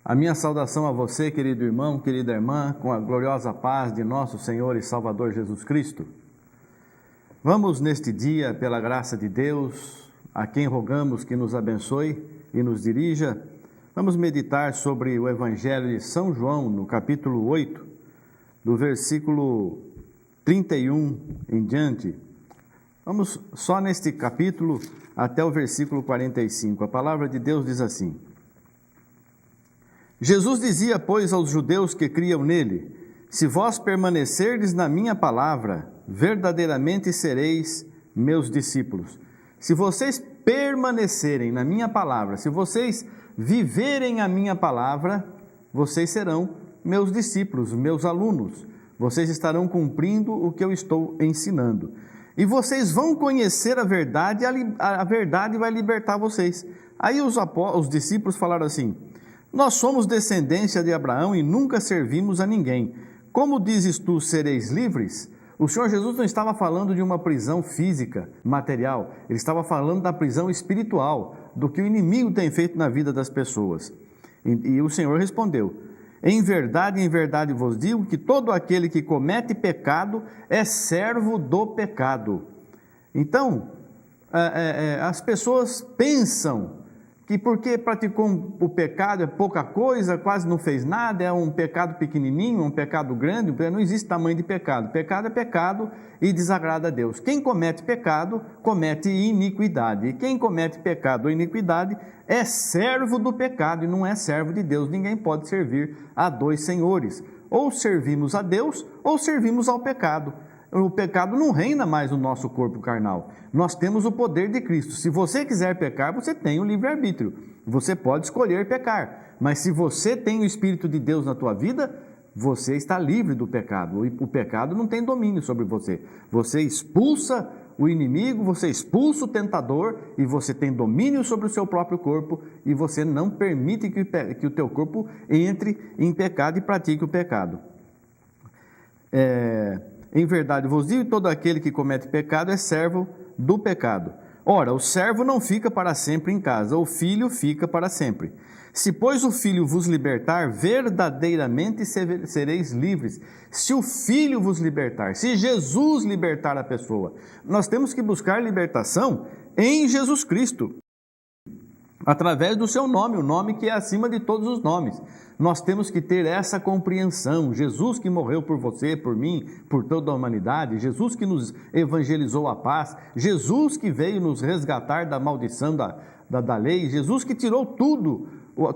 A minha saudação a você, querido irmão, querida irmã, com a gloriosa paz de nosso Senhor e Salvador Jesus Cristo. Vamos neste dia, pela graça de Deus, a quem rogamos que nos abençoe e nos dirija, vamos meditar sobre o Evangelho de São João, no capítulo 8, do versículo 31 em diante. Vamos só neste capítulo até o versículo 45. A palavra de Deus diz assim: Jesus dizia, pois, aos judeus que criam nele: se vós permanecerdes na minha palavra, verdadeiramente sereis meus discípulos. Se vocês permanecerem na minha palavra, se vocês viverem a minha palavra, vocês serão meus discípulos, meus alunos. Vocês estarão cumprindo o que eu estou ensinando. E vocês vão conhecer a verdade, a verdade vai libertar vocês. Aí os discípulos falaram assim: nós somos descendência de Abraão e nunca servimos a ninguém. Como dizes tu, sereis livres? O Senhor Jesus não estava falando de uma prisão física, material. Ele estava falando da prisão espiritual, do que o inimigo tem feito na vida das pessoas. E o Senhor respondeu: em verdade vos digo que todo aquele que comete pecado é servo do pecado. Então, as pessoas pensam que porque praticou o pecado é pouca coisa, quase não fez nada, é um pecado pequenininho, um pecado grande, não existe tamanho de pecado. Pecado é pecado e desagrada a Deus. Quem comete pecado, comete iniquidade. E quem comete pecado ou iniquidade é servo do pecado e não é servo de Deus. Ninguém pode servir a dois senhores. Ou servimos a Deus ou servimos ao pecado. O pecado não reina mais no nosso corpo carnal. Nós temos o poder de Cristo. Se você quiser pecar, você tem o livre-arbítrio. Você pode escolher pecar. Mas se você tem o Espírito de Deus na tua vida, você está livre do pecado. O pecado não tem domínio sobre você. Você expulsa o inimigo, você expulsa o tentador e você tem domínio sobre o seu próprio corpo e você não permite que o teu corpo entre em pecado e pratique o pecado. Em verdade vos digo, todo aquele que comete pecado é servo do pecado. Ora, o servo não fica para sempre em casa, o filho fica para sempre. Se, pois, o filho vos libertar, verdadeiramente sereis livres. Se o filho vos libertar, se Jesus libertar a pessoa, nós temos que buscar libertação em Jesus Cristo, através do seu nome, o nome que é acima de todos os nomes. Nós temos que ter essa compreensão. Jesus que morreu por você, por mim, por toda a humanidade, Jesus que nos evangelizou a paz, Jesus que veio nos resgatar da maldição da lei, Jesus que tirou tudo,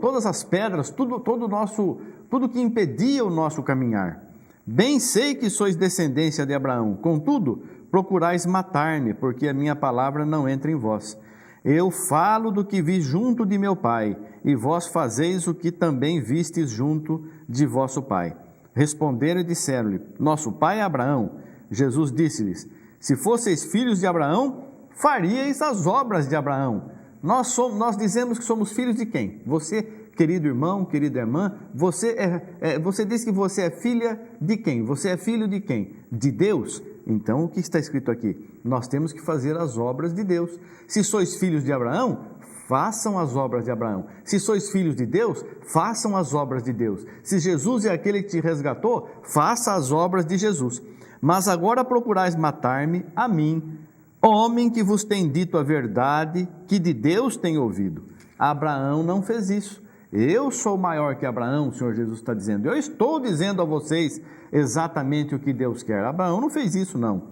todas as pedras, tudo que impedia o nosso caminhar. Bem sei que sois descendência de Abraão, contudo, procurais matar-me, porque a minha palavra não entra em vós. Eu falo do que vi junto de meu pai, e vós fazeis o que também vistes junto de vosso pai. Responderam e disseram-lhe: nosso pai é Abraão. Jesus disse-lhes: se fosseis filhos de Abraão, faríeis as obras de Abraão. Nós dizemos que somos filhos de quem? Você, querido irmão, querida irmã, você diz que você é filha de quem? Você é filho de quem? De Deus? Então, o que está escrito aqui? Nós temos que fazer as obras de Deus. Se sois filhos de Abraão, façam as obras de Abraão. Se sois filhos de Deus, façam as obras de Deus. Se Jesus é aquele que te resgatou, faça as obras de Jesus. Mas agora procurais matar-me, a mim, homem que vos tem dito a verdade, que de Deus tem ouvido. Abraão não fez isso. Eu sou maior que Abraão, o Senhor Jesus está dizendo. Eu estou dizendo a vocês exatamente o que Deus quer. Abraão não fez isso, não.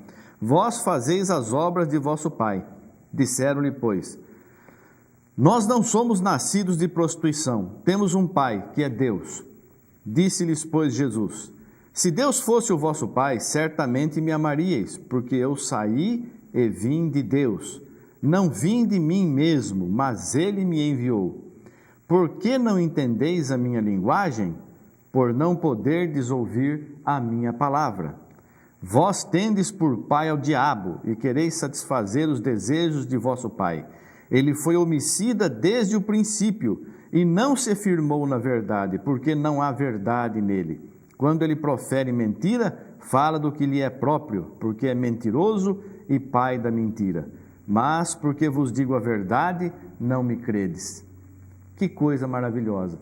Vós fazeis as obras de vosso pai. Disseram-lhe, pois: nós não somos nascidos de prostituição. Temos um pai, que é Deus. Disse-lhes, pois, Jesus: se Deus fosse o vosso pai, certamente me amaríeis, porque eu saí e vim de Deus. Não vim de mim mesmo, mas ele me enviou. Por que não entendeis a minha linguagem? Por não poderdes ouvir a minha palavra. Vós tendes por pai ao diabo, e quereis satisfazer os desejos de vosso pai. Ele foi homicida desde o princípio, e não se firmou na verdade, porque não há verdade nele. Quando ele profere mentira, fala do que lhe é próprio, porque é mentiroso e pai da mentira. Mas, porque vos digo a verdade, não me credes. Que coisa maravilhosa!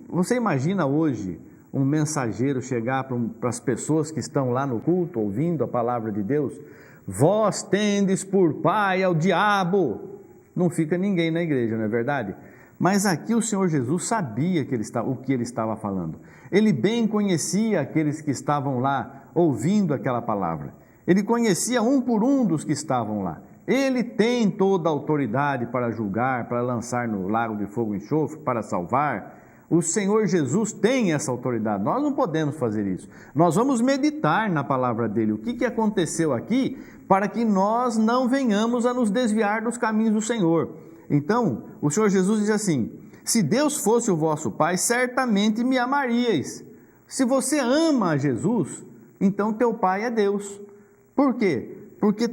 Você imagina hoje um mensageiro chegar para as pessoas que estão lá no culto, ouvindo a palavra de Deus? Vós tendes por pai ao diabo. Não fica ninguém na igreja, não é verdade? Mas aqui o Senhor Jesus sabia o que ele estava falando. Ele bem conhecia aqueles que estavam lá ouvindo aquela palavra. Ele conhecia um por um dos que estavam lá. Ele tem toda a autoridade para julgar, para lançar no lago de fogo e enxofre, para salvar. O Senhor Jesus tem essa autoridade. Nós não podemos fazer isso. Nós vamos meditar na palavra dele. O que aconteceu aqui para que nós não venhamos a nos desviar dos caminhos do Senhor. Então, o Senhor Jesus diz assim: se Deus fosse o vosso Pai, certamente me amaríeis. Se você ama a Jesus, então teu Pai é Deus. Por quê? Porque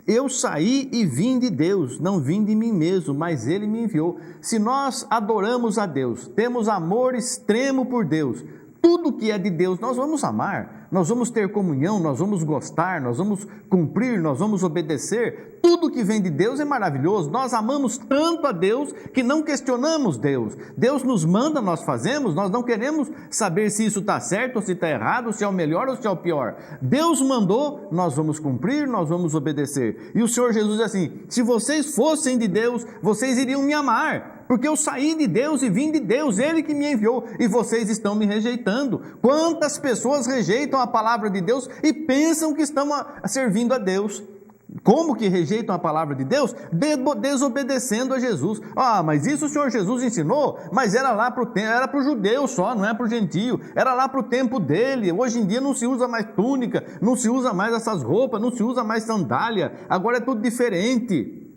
eu saí e vim de Deus, não vim de mim mesmo, mas Ele me enviou. Se nós adoramos a Deus, temos amor extremo por Deus, tudo que é de Deus nós vamos amar, nós vamos ter comunhão, nós vamos gostar, nós vamos cumprir, nós vamos obedecer. Tudo que vem de Deus é maravilhoso. Nós amamos tanto a Deus que não questionamos Deus. Deus nos manda, nós fazemos, nós não queremos saber se isso está certo ou se está errado, se é o melhor ou se é o pior. Deus mandou, nós vamos cumprir, nós vamos obedecer. E o Senhor Jesus diz assim: se vocês fossem de Deus, vocês iriam me amar, porque eu saí de Deus e vim de Deus, Ele que me enviou, e vocês estão me rejeitando. Quantas pessoas rejeitam a palavra de Deus e pensam que estão servindo a Deus? Como que rejeitam a palavra de Deus? Desobedecendo a Jesus. Mas isso o Senhor Jesus ensinou, mas era lá para o judeu só, não é para o gentio, era lá para o tempo dele. Hoje em dia não se usa mais túnica, não se usa mais essas roupas, não se usa mais sandália, agora é tudo diferente.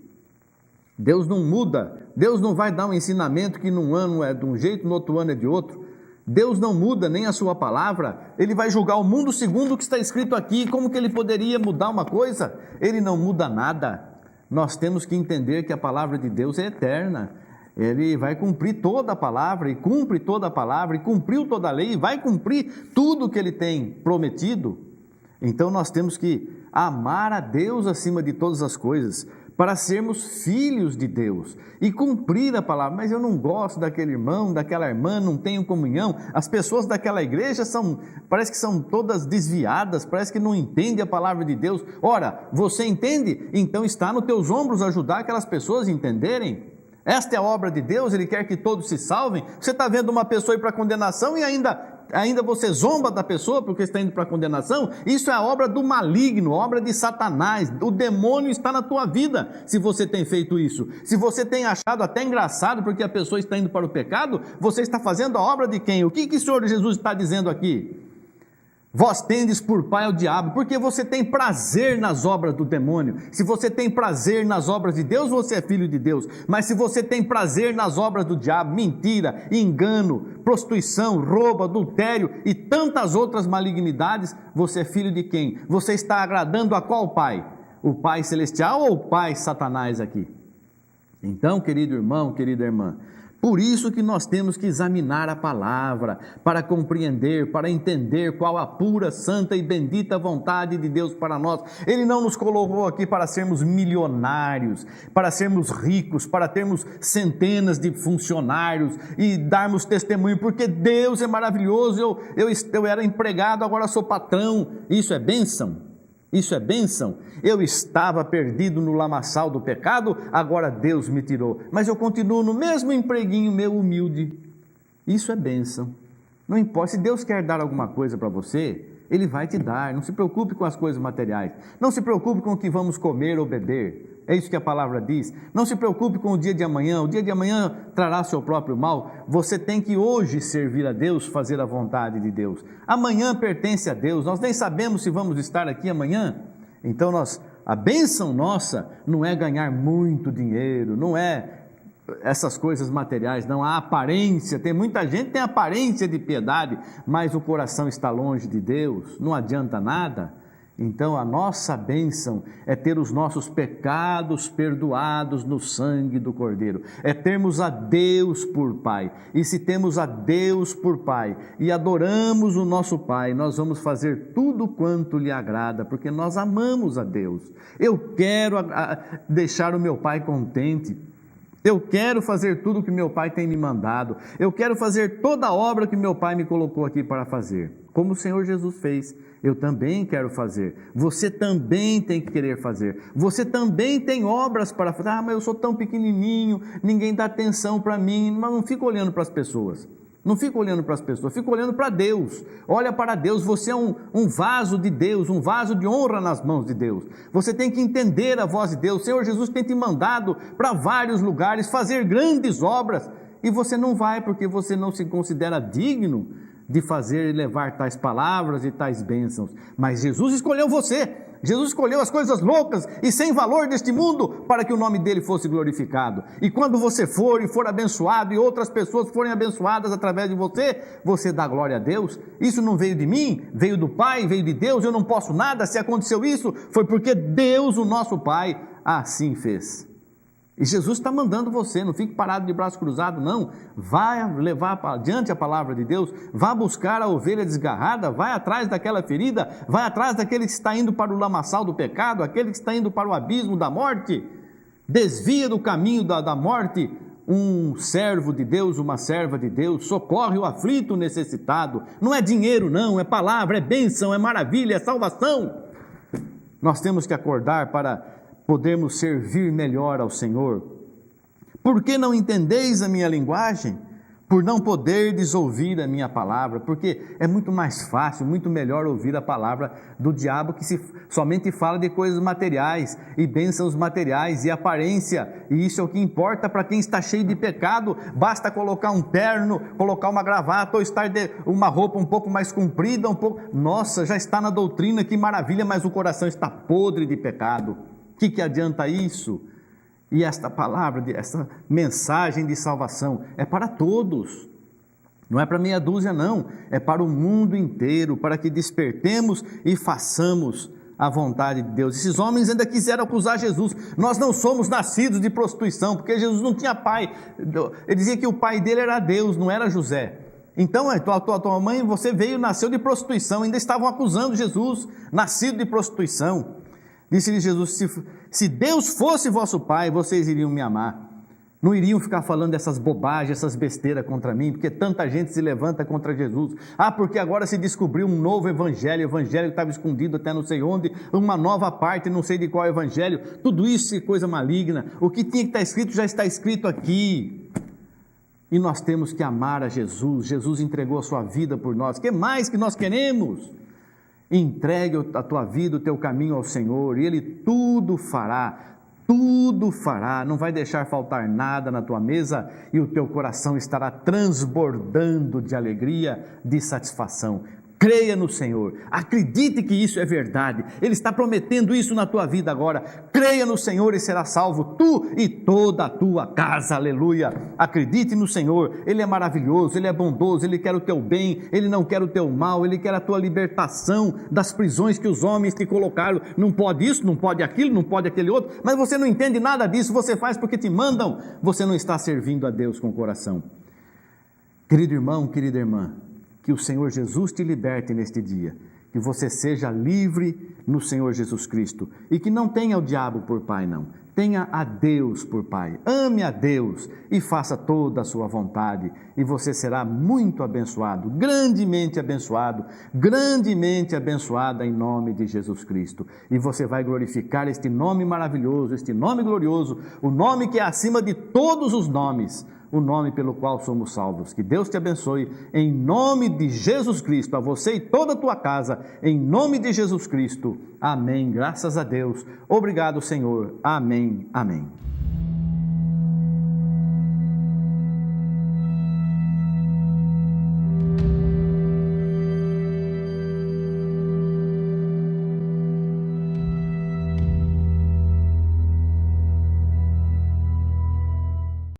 Deus não muda, Deus não vai dar um ensinamento que num ano é de um jeito, no outro ano é de outro. Deus não muda nem a sua palavra. Ele vai julgar o mundo segundo o que está escrito aqui. Como que ele poderia mudar uma coisa? Ele não muda nada. Nós temos que entender que a palavra de Deus é eterna. Ele vai cumprir toda a palavra, e cumpre toda a palavra, e cumpriu toda a lei, e vai cumprir tudo o que ele tem prometido. Então nós temos que amar a Deus acima de todas as coisas, para sermos filhos de Deus e cumprir a palavra. Mas eu não gosto daquele irmão, daquela irmã, não tenho comunhão. As pessoas daquela igreja parece que são todas desviadas, parece que não entendem a palavra de Deus. Ora, você entende? Então está nos teus ombros ajudar aquelas pessoas a entenderem. Esta é a obra de Deus, Ele quer que todos se salvem. Você está vendo uma pessoa ir para a condenação e ainda você zomba da pessoa porque está indo para a condenação? Isso é a obra do maligno, obra de Satanás. O demônio está na tua vida se você tem feito isso. Se você tem achado até engraçado porque a pessoa está indo para o pecado, você está fazendo a obra de quem? O que o Senhor Jesus está dizendo aqui? Vós tendes por pai ao diabo, porque você tem prazer nas obras do demônio. Se você tem prazer nas obras de Deus, você é filho de Deus. Mas se você tem prazer nas obras do diabo, mentira, engano, prostituição, roubo, adultério e tantas outras malignidades, você é filho de quem? Você está agradando a qual pai? O Pai Celestial ou o Pai Satanás aqui? Então, querido irmão, querida irmã, por isso que nós temos que examinar a palavra, para compreender, para entender qual a pura, santa e bendita vontade de Deus para nós. Ele não nos colocou aqui para sermos milionários, para sermos ricos, para termos centenas de funcionários e darmos testemunho, porque Deus é maravilhoso. Eu era empregado, agora sou patrão. Isso é bênção? Isso é bênção? Eu estava perdido no lamaçal do pecado, agora Deus me tirou, mas eu continuo no mesmo empreguinho meu humilde. Isso é bênção. Não importa, se Deus quer dar alguma coisa para você, Ele vai te dar. Não se preocupe com as coisas materiais, não se preocupe com o que vamos comer ou beber. É isso que a palavra diz. Não se preocupe com o dia de amanhã trará seu próprio mal. Você tem que hoje servir a Deus, fazer a vontade de Deus. Amanhã pertence a Deus, nós nem sabemos se vamos estar aqui amanhã. Então a bênção nossa não é ganhar muito dinheiro, não é essas coisas materiais, não. A aparência, tem muita gente que tem aparência de piedade, mas o coração está longe de Deus, não adianta nada. Então a nossa bênção é ter os nossos pecados perdoados no sangue do Cordeiro, é termos a Deus por Pai. E se temos a Deus por Pai e adoramos o nosso Pai, nós vamos fazer tudo quanto lhe agrada, porque nós amamos a Deus. Eu quero deixar o meu Pai contente, Eu quero fazer tudo o que meu Pai tem me mandado. Eu quero fazer toda a obra que meu Pai me colocou aqui para fazer. Como o Senhor Jesus fez, eu também quero fazer. Você também tem que querer fazer. Você também tem obras para fazer. Ah, mas eu sou tão pequenininho, ninguém dá atenção para mim. Mas não fica olhando para as pessoas. Não fica olhando para as pessoas, fica olhando para Deus. Olha para Deus, você é um vaso de Deus, um vaso de honra nas mãos de Deus. Você tem que entender a voz de Deus. O Senhor Jesus tem te mandado para vários lugares fazer grandes obras, e você não vai porque você não se considera digno de fazer e levar tais palavras e tais bênçãos. Mas Jesus escolheu você. Jesus escolheu as coisas loucas e sem valor deste mundo para que o nome dele fosse glorificado. E quando você for e for abençoado e outras pessoas forem abençoadas através de você, você dá glória a Deus. Isso não veio de mim, veio do Pai, veio de Deus. Eu não posso nada. Se aconteceu isso, foi porque Deus, o nosso Pai, assim fez. E Jesus está mandando você, não fique parado de braço cruzado, não. Vai levar adiante a palavra de Deus, vá buscar a ovelha desgarrada, vai atrás daquela ferida, vai atrás daquele que está indo para o lamaçal do pecado, aquele que está indo para o abismo da morte. Desvia do caminho da morte um servo de Deus, uma serva de Deus, socorre o aflito, o necessitado. Não é dinheiro não, é palavra, é bênção, é maravilha, é salvação. Nós temos que acordar para podermos servir melhor ao Senhor. Por que não entendeis a minha linguagem? Por não poderdes ouvir a minha palavra, porque é muito mais fácil, muito melhor ouvir a palavra do diabo, que somente fala de coisas materiais, e bênçãos materiais, e aparência, e isso é o que importa para quem está cheio de pecado. Basta colocar um terno, colocar uma gravata, ou estar de uma roupa um pouco mais comprida, nossa, já está na doutrina, que maravilha, mas o coração está podre de pecado. O que adianta isso? E esta palavra, essa mensagem de salvação é para todos, não é para meia dúzia não, é para o mundo inteiro, para que despertemos e façamos a vontade de Deus. Esses homens ainda quiseram acusar Jesus. Nós não somos nascidos de prostituição, porque Jesus não tinha pai. Ele dizia que o pai dele era Deus, não era José. Então, tua mãe, você nasceu de prostituição, ainda estavam acusando Jesus, nascido de prostituição. Disse-lhe Jesus, se Deus fosse vosso Pai, vocês iriam me amar. Não iriam ficar falando essas bobagens, essas besteiras contra mim, porque tanta gente se levanta contra Jesus. Ah, porque agora se descobriu um novo evangelho que estava escondido até não sei onde, uma nova parte, não sei de qual evangelho. Tudo isso é coisa maligna. O que tinha que estar escrito já está escrito aqui. E nós temos que amar a Jesus. Jesus entregou a sua vida por nós. O que mais que nós queremos? Entregue a tua vida, o teu caminho ao Senhor, e Ele tudo fará, não vai deixar faltar nada na tua mesa, e o teu coração estará transbordando de alegria, de satisfação. Creia no Senhor, acredite que isso é verdade, Ele está prometendo isso na tua vida agora. Creia no Senhor e será salvo tu e toda a tua casa, aleluia. Acredite no Senhor, Ele é maravilhoso, Ele é bondoso, Ele quer o teu bem, Ele não quer o teu mal, Ele quer a tua libertação das prisões que os homens te colocaram. Não pode isso, não pode aquilo, não pode aquele outro, mas você não entende nada disso, você faz porque te mandam, você não está servindo a Deus com o coração. Querido irmão, querida irmã, que o Senhor Jesus te liberte neste dia, que você seja livre no Senhor Jesus Cristo, e que não tenha o diabo por pai não, tenha a Deus por pai, ame a Deus e faça toda a sua vontade, e você será muito abençoado, grandemente abençoada em nome de Jesus Cristo, e você vai glorificar este nome maravilhoso, este nome glorioso, o nome que é acima de todos os nomes, o nome pelo qual somos salvos. Que Deus te abençoe, em nome de Jesus Cristo, a você e toda a tua casa, em nome de Jesus Cristo. Amém. Graças a Deus. Obrigado, Senhor. Amém. Amém.